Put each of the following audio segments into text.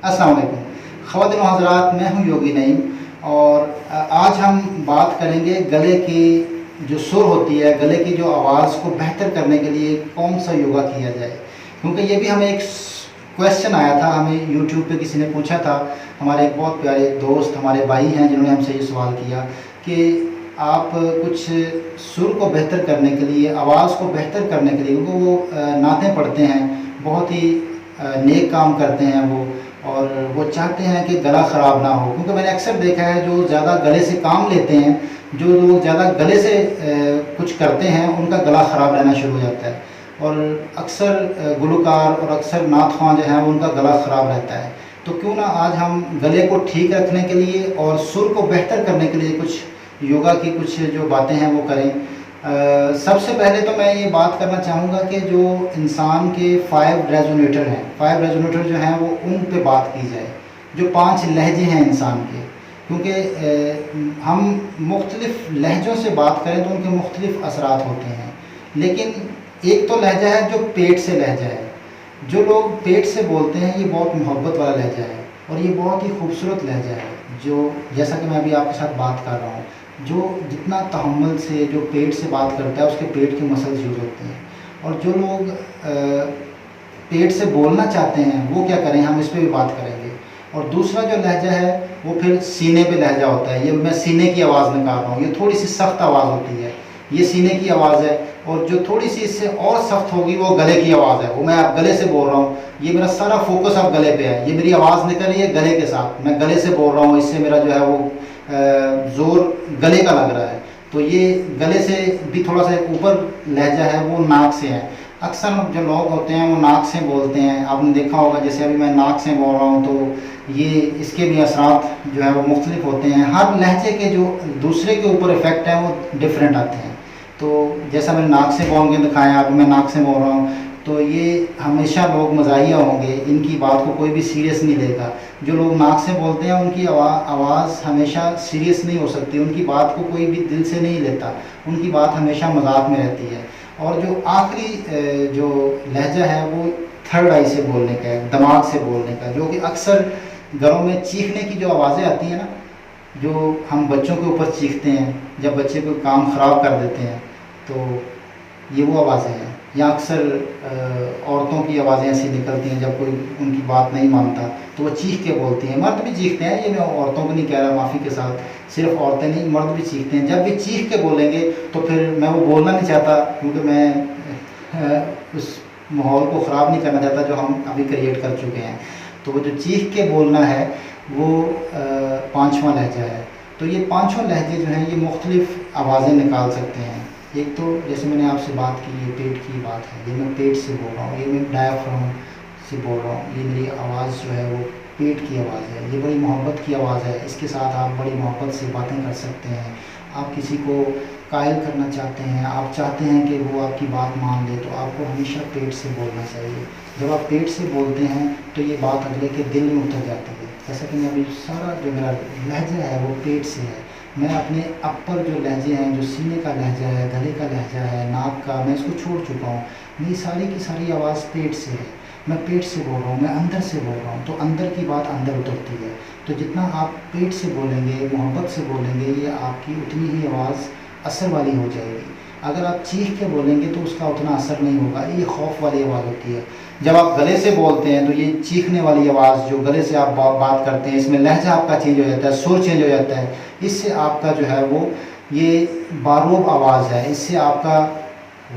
अस्सलाम वालेकुम ख़वातीन व हज़रात, मैं हूँ योगी नईम और आज हम बात करेंगे गले की जो सुर होती है, गले की जो आवाज़ को बेहतर करने के लिए कौन सा योगा किया जाए। क्योंकि ये भी हमें एक क्वेश्चन आया था, हमें यूट्यूब पे किसी ने पूछा था। हमारे एक बहुत प्यारे दोस्त, हमारे भाई हैं, जिन्होंने हमसे ये सवाल किया कि आप कुछ सुर को बेहतर करने के लिए, आवाज़ को बेहतर करने के लिए, क्योंकि वो नातें पढ़ते हैं, बहुत ही नेक काम करते हैं वो, और वो चाहते हैं कि गला ख़राब ना हो। क्योंकि मैंने अक्सर देखा है जो ज़्यादा गले से काम लेते हैं, जो लोग ज़्यादा गले से कुछ करते हैं, उनका गला ख़राब रहना शुरू हो जाता है। और अक्सर गुलकार और अक्सर नात ख्वां जो हैं उनका गला ख़राब रहता है। तो क्यों ना आज हम गले को ठीक रखने के लिए और सुर को बेहतर करने के लिए कुछ योगा की कुछ जो बातें हैं वो करें। सबसे पहले तो मैं ये बात करना चाहूँगा कि जो इंसान के 5 रेजोनेटर हैं, 5 रेजोनेटर जो हैं वो उन पे बात की जाए, जो 5 लहजे हैं इंसान के। क्योंकि हम मुख्तलिफ़ लहजों से बात करें तो उनके मुख्तलिफ़ असरात होते हैं, लेकिन एक तो लहजा है जो पेट से लहजा है। जो लोग पेट से बोलते हैं ये बहुत मोहब्बत वाला लहजा है और ये बहुत ही खूबसूरत लहजा है, जो जैसा कि मैं अभी आपके साथ बात कर रहा हूँ, जो जितना तहम्मुल से जो पेट से बात करता है उसके पेट के मसल्स यूज़ होते हैं। और जो लोग पेट से बोलना चाहते हैं वो क्या करें, हम इस पर भी बात करेंगे। और दूसरा जो लहजा है वो फिर सीने पे लहजा होता है। ये मैं सीने की आवाज़ निकाल रहा हूँ, ये थोड़ी सी सख्त आवाज़ होती है, ये सीने की आवाज़ है। और जो थोड़ी सी इससे और सख्त होगी वो गले की आवाज़ है, वो मैं आप गले से बोल रहा हूँ। ये मेरा सारा फोकस अब गले पे है, ये मेरी आवाज़ निकल रही है गले के साथ, मैं गले से बोल रहा हूँ, इससे मेरा जो है वो ज़ोर गले का लग रहा है। तो ये गले से भी थोड़ा सा ऊपर लहजा है वो नाक से है। अक्सर जो लोग होते हैं वो नाक से बोलते हैं, आपने देखा होगा, जैसे अभी मैं नाक से बोल रहा हूँ तो ये इसके भी असरात जो है वो मुख्तलिफ होते हैं। हर लहजे के जो दूसरे के ऊपर इफ़ेक्ट हैं वो डिफरेंट आते हैं। तो जैसा मैंने नाक से बोल के दिखाया, अब मैं नाक से बोल रहा हूँ, तो ये हमेशा लोग मज़ाहिया होंगे, इनकी बात को कोई भी सीरियस नहीं लेगा। जो लोग नाक से बोलते हैं उनकी आवाज़ हमेशा सीरियस नहीं हो सकती, उनकी बात को कोई भी दिल से नहीं लेता, उनकी बात हमेशा मजाक में रहती है। और जो आखिरी जो लहजा है वो थर्ड आई से बोलने का है, दिमाग से बोलने का, जो कि अक्सर घरों में चीखने की जो आवाज़ें आती हैं ना, जो हम बच्चों के ऊपर चीखते हैं जब बच्चे कोई काम ख़राब कर देते हैं, तो ये वो आवाज़ें हैं। या अक्सर औरतों की आवाज़ें ऐसी निकलती हैं जब कोई उनकी बात नहीं मानता तो वो चीख के बोलती हैं। मर्द भी चीखते हैं, ये मैं औरतों को नहीं कह रहा, माफ़ी के साथ, सिर्फ औरतें नहीं मर्द भी चीखते हैं। जब भी चीख के बोलेंगे तो फिर मैं वो बोलना नहीं चाहता, क्योंकि मैं उस माहौल को ख़राब नहीं करना चाहता जो हम अभी क्रिएट कर चुके हैं। तो वो जो चीख के बोलना है वो 5वां लहजा है। तो ये 5 लहजे जो हैं ये मुख्तलिफ़ आवाज़ें निकाल सकते हैं। एक तो जैसे मैंने आपसे बात की, ये पेट की बात है, ये मैं पेट से बोल रहा हूँ, ये मैं डायफ्राम से बोल रहा हूँ, ये मेरी आवाज़ जो है वो पेट की आवाज़ है, ये बड़ी मोहब्बत की आवाज़ है। इसके साथ आप बड़ी मोहब्बत से बातें कर सकते हैं। आप किसी को कायल करना चाहते हैं, आप चाहते हैं कि वो आपकी बात मान ले, तो आपको हमेशा पेट से बोलना चाहिए। जब आप पेट से बोलते हैं तो ये बात अगले के दिल में उतर जाती है। जैसा कि मैं अभी सारा जो मेरा लहजा है वो पेट से है। मैं अपने अपर जो लहजे हैं, जो सीने का लहजा है, गले का लहजा है, नाक का, मैं इसको छोड़ चुका हूँ। मेरी सारी की सारी आवाज़ पेट से है, मैं पेट से बोल रहा हूँ, मैं अंदर से बोल रहा हूँ। तो अंदर की बात अंदर उतरती है। तो जितना आप पेट से बोलेंगे, मोहब्बत से बोलेंगे, ये आपकी उतनी ही आवाज़ असर वाली हो जाएगी। अगर आप चीख के बोलेंगे तो उसका उतना असर नहीं होगा, ये खौफ वाली आवाज़ होती है। जब आप गले से बोलते हैं तो ये चीखने वाली आवाज़, जो गले से आप बात करते हैं, इसमें लहजा आपका चेंज हो जाता है, सुर चेंज हो जाता है। इससे आपका जो है वो ये बारूब आवाज़ है, इससे आपका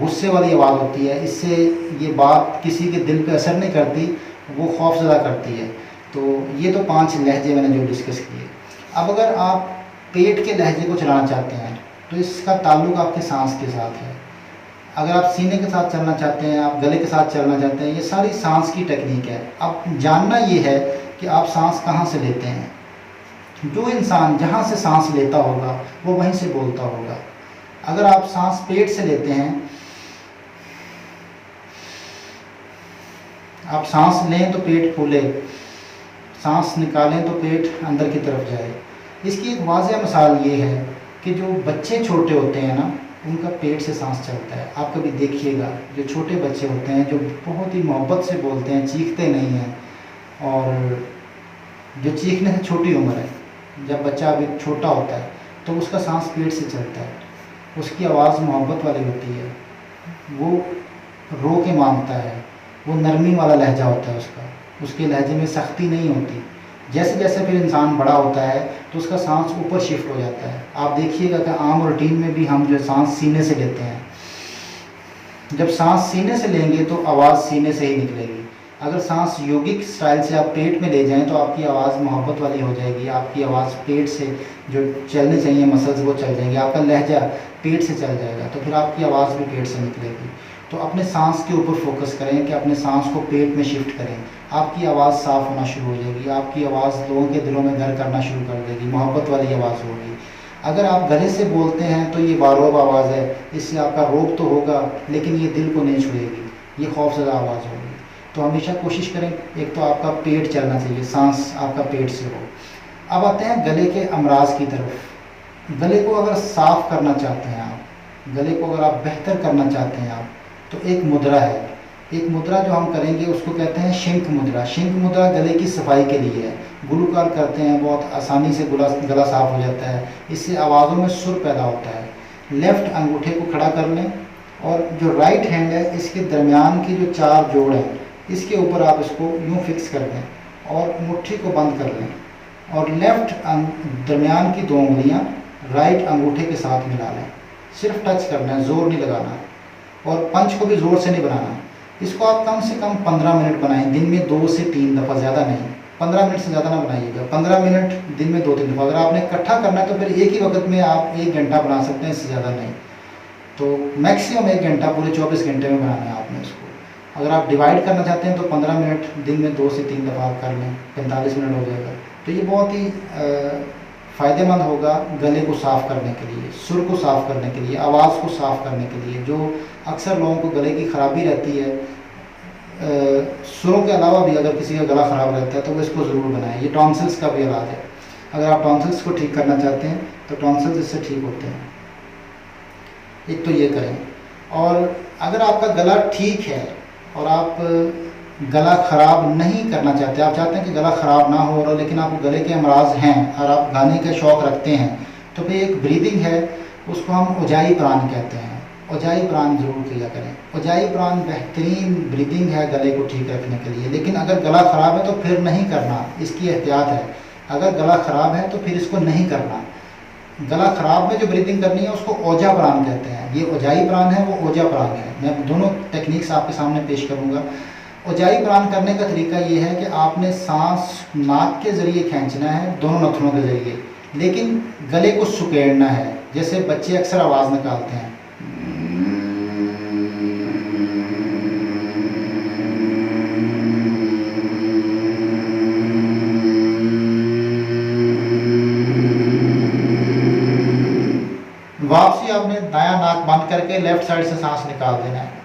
गुस्से वाली आवाज़ होती है, इससे ये बात किसी के दिल पे असर नहीं करती, वो खौफज़दा करती है। तो ये तो 5 लहजे मैंने जो डिस्कस किए। अब अगर आप पेट के लहजे को चलाना चाहते हैं तो इसका ताल्लुक़ आपके सांस के साथ है। अगर आप सीने के साथ चलना चाहते हैं, आप गले के साथ चलना चाहते हैं, ये सारी सांस की टेक्निक है। अब जानना ये है कि आप सांस कहाँ से लेते हैं। जो इंसान जहाँ से सांस लेता होगा वो वहीं से बोलता होगा। अगर आप सांस पेट से लेते हैं, आप सांस लें तो पेट फूले, सांस निकालें तो पेट अंदर की तरफ जाए। इसकी एक वाज़ेह मिसाल ये है कि जो बच्चे छोटे होते हैं ना, उनका पेट से सांस चलता है। आप कभी देखिएगा, जो छोटे बच्चे होते हैं जो बहुत ही मोहब्बत से बोलते हैं, चीखते नहीं हैं, और जो चीखने से छोटी उम्र है, जब बच्चा अभी छोटा होता है तो उसका सांस पेट से चलता है, उसकी आवाज़ मोहब्बत वाली होती है, वो रो के मांगता है, वो नरमी वाला लहजा होता है उसका, उसके लहजे में सख्ती नहीं होती। जैसे जैसे फिर इंसान बड़ा होता है तो उसका सांस ऊपर शिफ्ट हो जाता है। आप देखिएगा कि आम रूटीन में भी हम जो सांस सीने से लेते हैं, जब सांस सीने से लेंगे तो आवाज़ सीने से ही निकलेगी। अगर सांस योगिक स्टाइल से आप पेट में ले जाएं तो आपकी आवाज़ मोहब्बत वाली हो जाएगी, आपकी आवाज़ पेट से जो चलने चाहिए मसल्स वो चल जाएंगे, आपका लहजा पेट से चल जाएगा, तो फिर आपकी आवाज़ भी पेट से निकलेगी। तो अपने सांस के ऊपर फोकस करें कि अपने सांस को पेट में शिफ्ट करें, आपकी आवाज़ साफ़ होना शुरू हो जाएगी, आपकी आवाज़ लोगों के दिलों में घर करना शुरू कर देगी, मोहब्बत वाली आवाज़ होगी। अगर आप गले से बोलते हैं तो ये बारोब आवाज़ है, इससे आपका रोब तो होगा लेकिन ये दिल को नहीं छुएगी, ये खौफज़दा आवाज़ होगी। तो हमेशा कोशिश करें, एक तो आपका पेट चलना चाहिए, सांस आपका पेट से हो। अब आते हैं गले के अमराज की तरफ। गले को अगर साफ़ करना चाहते हैं आप, गले को अगर आप बेहतर करना चाहते हैं आप, तो एक मुद्रा है, एक मुद्रा जो हम करेंगे उसको कहते हैं शिंक मुद्रा। शिंक मुद्रा गले की सफाई के लिए है, गुलूकार करते हैं, बहुत आसानी से गला साफ़ हो जाता है, इससे आवाज़ों में सुर पैदा होता है। लेफ़्ट अंगूठे को खड़ा कर लें और जो राइट हैंड है इसके दरमियान की जो 4 जोड़ हैं इसके ऊपर आप इसको यूँ फिक्स कर लें और मुट्ठी को बंद कर लें और लेफ़्ट दरमियान की 2 उंगलियाँ राइट अंगूठे के साथ मिला लें। सिर्फ टच करना है, ज़ोर नहीं लगाना, और पंच को भी ज़ोर से नहीं बनाना। इसको आप कम से कम 15 मिनट बनाएं, दिन में 2 से 3 दफ़ा, ज़्यादा नहीं, 15 मिनट से ज़्यादा ना बनाइएगा, 15 मिनट दिन में 2-3 दफ़ा। अगर आपने इकट्ठा करना है तो फिर एक ही वक्त में आप 1 घंटा बना सकते हैं, इससे ज़्यादा नहीं। तो मैक्सिमम 1 घंटा, पूरे 24 घंटे में बनाना है आपने इसको। अगर आप डिवाइड करना चाहते हैं तो 15 मिनट दिन में 2 से 3 दफ़ा आप कर लें, 45 मिनट हो जाएगा। तो ये बहुत ही फ़ायदेमंद होगा गले को साफ़ करने के लिए, सुर को साफ़ करने के लिए, आवाज़ को साफ़ करने के लिए। जो अक्सर लोगों को गले की ख़राबी रहती है, सुरों के अलावा भी अगर किसी का गला ख़राब रहता है तो वो इसको ज़रूर बनाएं। ये टॉन्सिल्स का भी इलाज है, अगर आप टॉन्सिल्स को ठीक करना चाहते हैं तो टॉन्सिल्स इससे ठीक होते हैं। एक तो ये करें, और अगर आपका गला ठीक है और आप गला ख़राब नहीं करना चाहते, आप चाहते हैं कि गला ख़राब ना हो और लेकिन आपको गले के अमराज हैं और आप गाने का शौक़ रखते हैं, तो फिर एक ब्रीदिंग है, उसको हम उजाई प्राण कहते हैं। उजाई प्राण ज़रूर किया करें। उजाई प्राण बेहतरीन ब्रीदिंग है गले को ठीक रखने के लिए। लेकिन अगर गला ख़राब है तो फिर नहीं करना, इसकी एहतियात है। अगर गला ख़राब है तो फिर इसको नहीं करना। गला ख़राब में जो ब्रीदिंग करनी है उसको ओजा प्राण कहते हैं। ये उजाई प्राण है, वो ओजा प्राण है। मैं दोनों टेक्निक्स आपके सामने पेश करूँगा। उजाई प्राण करने का तरीका ये है कि आपने सांस नाक के ज़रिए खींचना है, दोनों नथनों के ज़रिए, लेकिन गले को सुकेड़ना है। जैसे बच्चे अक्सर आवाज़ निकालते हैं, वापसी आपने दायां नाक बंद करके लेफ्ट साइड से सांस निकाल देना है।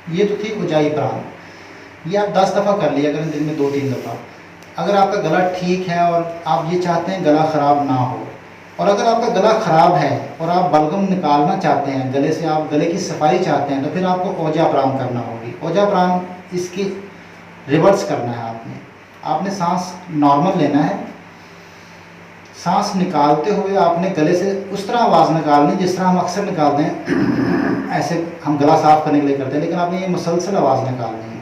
ये तो थी उजाई प्राण। ये आप 10 दफ़ा कर लिया करें, दिन में 2-3 दफ़ा। अगर आपका गला ठीक है और आप ये चाहते हैं गला ख़राब ना हो, और अगर आपका गला ख़राब है और आप बलगम निकालना चाहते हैं गले से, आप गले की सफाई चाहते हैं, तो फिर आपको ओजा प्राण करना होगी। ओजा प्राण इसकी रिवर्स करना है। आपने सांस नॉर्मल लेना है, सांस निकालते हुए आपने गले से उस तरह आवाज़ निकालनी जिस तरह हम अक्सर निकालते हैं, ऐसे हम गला साफ़ करने के लिए करते हैं, लेकिन आपने ये मुसलसल आवाज़ निकालनी है।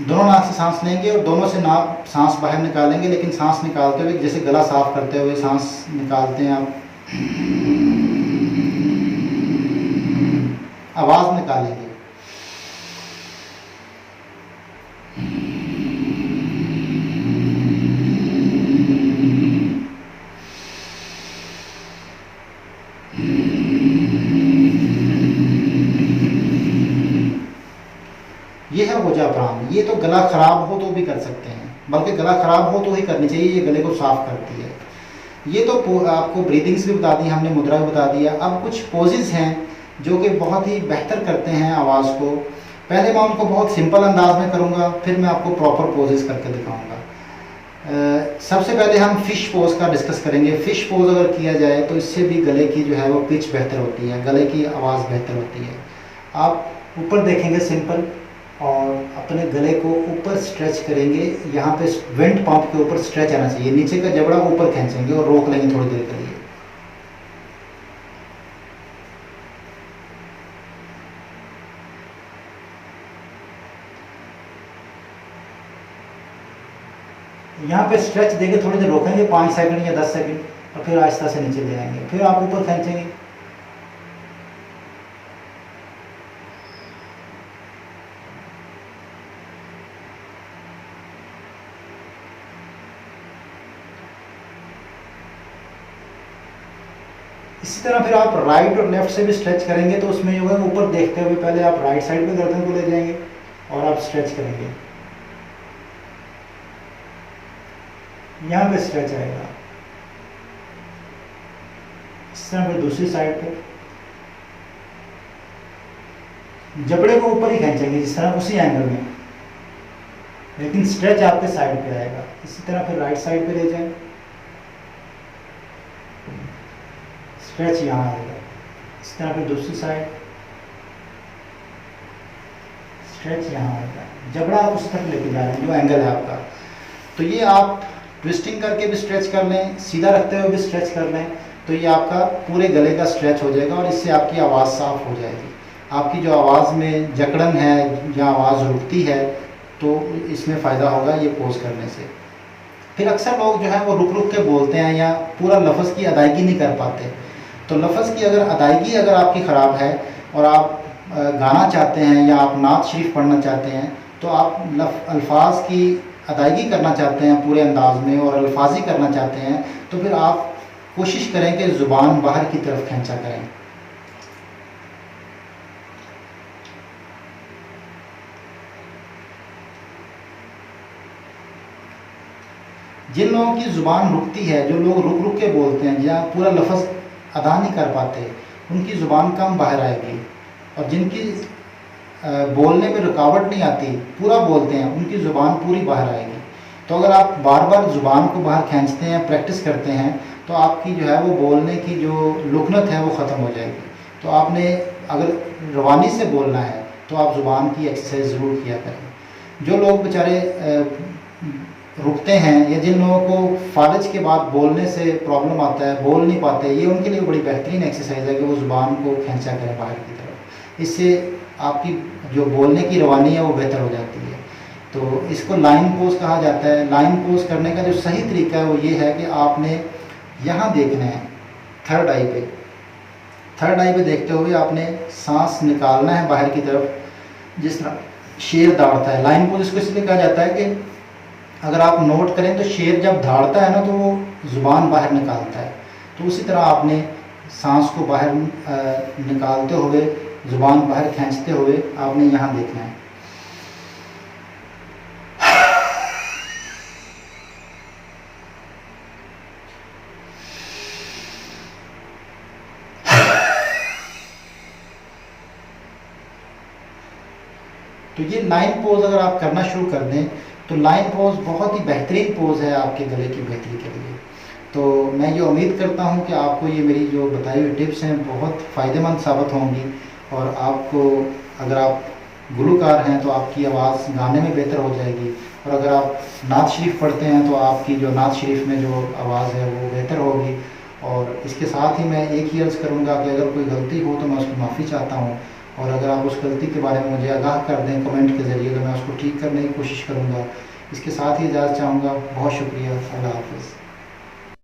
दोनों नाक से सांस लेंगे और दोनों से नाक सांस बाहर निकालेंगे, लेकिन सांस निकालते हुए जैसे गला साफ करते हुए सांस निकालते हैं आप, आवाज़ निकालेंगे। ये है ओजा प्राण। ये तो गला खराब हो तो भी कर सकते हैं। बल्कि गला ख़राब हो तो ही करनी चाहिए, ये गले को साफ़ करती है। ये तो आपको ब्रीदिंग्स भी बता दी हमने, मुद्रा भी बता दिया। अब कुछ पोजेज़ हैं जो कि बहुत ही बेहतर करते हैं आवाज़ को। पहले मैं उनको बहुत सिंपल अंदाज में करूँगा, फिर मैं आपको प्रॉपर पोजेज़ करके दिखाऊँगा। सबसे पहले हम फ़िश पोज का डिस्कस करेंगे। फ़िश पोज अगर किया जाए तो इससे भी गले की जो है वो पिच बेहतर होती है, गले की आवाज़ बेहतर होती है। आप ऊपर देखेंगे सिंपल, और अपने गले को ऊपर स्ट्रेच करेंगे। यहाँ पे वेंट पंप के ऊपर स्ट्रेच आना चाहिए, नीचे का जबड़ा ऊपर खींचेंगे और रोक लेंगे थोड़ी देर के लिए। यहाँ पे स्ट्रेच देके थोड़ी देर रोकेंगे, 5 सेकंड या 10 सेकंड, और फिर आहिस्ता से नीचे ले आएंगे। फिर आप ऊपर खींचेंगे। इसी तरह फिर आप राइट और लेफ्ट से भी स्ट्रेच करेंगे, तो उसमें जो है ऊपर देखते हुए पहले आप राइट साइड पे गर्दन को ले जाएंगे और आप स्ट्रेच करेंगे। यहाँ पे स्ट्रेच आएगा। इस तरह फिर दूसरी साइड पे जबड़े को ऊपर ही खींचेंगे जिस तरह, उसी एंगल में, लेकिन स्ट्रेच आपके साइड पे आएगा। इसी तरह फिर राइट साइड पे ले जाएं, स्ट्रेच यहाँ आएगा। इस तरह फिर दूसरी साइड, स्ट्रेच यहाँ आएगा। जबड़ा आप उस तक लेके जा रहे हैं जो एंगल है आपका। तो ये आप ट्विस्टिंग करके भी स्ट्रेच कर लें, सीधा रखते हुए भी स्ट्रेच कर लें, तो ये आपका पूरे गले का स्ट्रेच हो जाएगा और इससे आपकी आवाज़ साफ हो जाएगी। आपकी जो आवाज़ में जकड़न है या आवाज़ रुकती है, तो इसमें फ़ायदा होगा ये पोज करने से। फिर अक्सर लोग जो है वो रुक रुक के बोलते हैं या पूरा लफ्ज़ की अदायगी नहीं कर पाते। तो लफ्ज़ की अगर अदायगी अगर आपकी ख़राब है और आप गाना चाहते हैं या आप नात शरीफ पढ़ना चाहते हैं, तो आप अल्फाज की अदायगी करना चाहते हैं पूरे अंदाज में और अल्फाजी करना चाहते हैं, तो फिर आप कोशिश करें कि ज़ुबान बाहर की तरफ खींचा करें। जिन लोगों की ज़ुबान रुकती है, जो लोग रुक रुक के बोलते हैं या पूरा लफ्ज़ अदा नहीं कर पाते, उनकी ज़ुबान कम बाहर आएगी। और जिनकी बोलने में रुकावट नहीं आती, पूरा बोलते हैं, उनकी ज़ुबान पूरी बाहर आएगी। तो अगर आप बार बार ज़ुबान को बाहर खींचते हैं, प्रैक्टिस करते हैं, तो आपकी जो है वो बोलने की जो लुकनत है वो ख़त्म हो जाएगी। तो आपने अगर रवानी से बोलना है तो आप ज़ुबान की एक्सरसाइज ज़रूर किया करें। जो लोग बेचारे रुकते हैं या जिन लोगों को फालिज के बाद बोलने से प्रॉब्लम आता है, बोल नहीं पाते, ये उनके लिए बड़ी बेहतरीन एक्सरसाइज है कि वो ज़ुबान को खींचा करें बाहर की तरफ। इससे आपकी जो बोलने की रवानी है वो बेहतर हो जाती है। तो इसको लाइन पोज कहा जाता है। लाइन पोज करने का जो सही तरीका है वो ये है कि आपने यहाँ देखना है, थर्ड आई पे, थर्ड आई पे देखते हुए आपने सांस निकालना है बाहर की तरफ, जिस तरह शेर दौड़ता है। लाइन पोज इसको इसलिए कहा जाता है कि अगर आप नोट करें तो शेर जब दौड़ता है ना, तो वो ज़ुबान बाहर निकालता है। तो उसी तरह आपने सांस को बाहर निकालते हुए, ज़ुबान बाहर खींचते हुए आपने यहाँ देखना है। तो ये लाइन पोज अगर आप करना शुरू कर दें तो लाइन पोज बहुत ही बेहतरीन पोज है आपके गले की बेहतरी के लिए। तो मैं ये उम्मीद करता हूँ कि आपको ये मेरी जो बताई हुई टिप्स हैं बहुत फ़ायदेमंद साबित होंगी, और आपको, अगर आप गुलूकार हैं तो आपकी आवाज़ गाने में बेहतर हो जाएगी, और अगर आप नात शरीफ पढ़ते हैं तो आपकी जो नात शरीफ में जो आवाज़ है वो बेहतर होगी। और इसके साथ ही मैं एक ही अर्ज़ करूँगा कि अगर कोई गलती हो तो मैं उसकी माफ़ी चाहता हूँ, और अगर आप उस गलती के बारे में मुझे आगाह कर दें कमेंट के ज़रिए तो मैं उसको ठीक करने की कोशिश करूँगा। इसके साथ ही इजाज़त चाहूँगा। बहुत शुक्रिया। अल्लाह हाफ़िज़।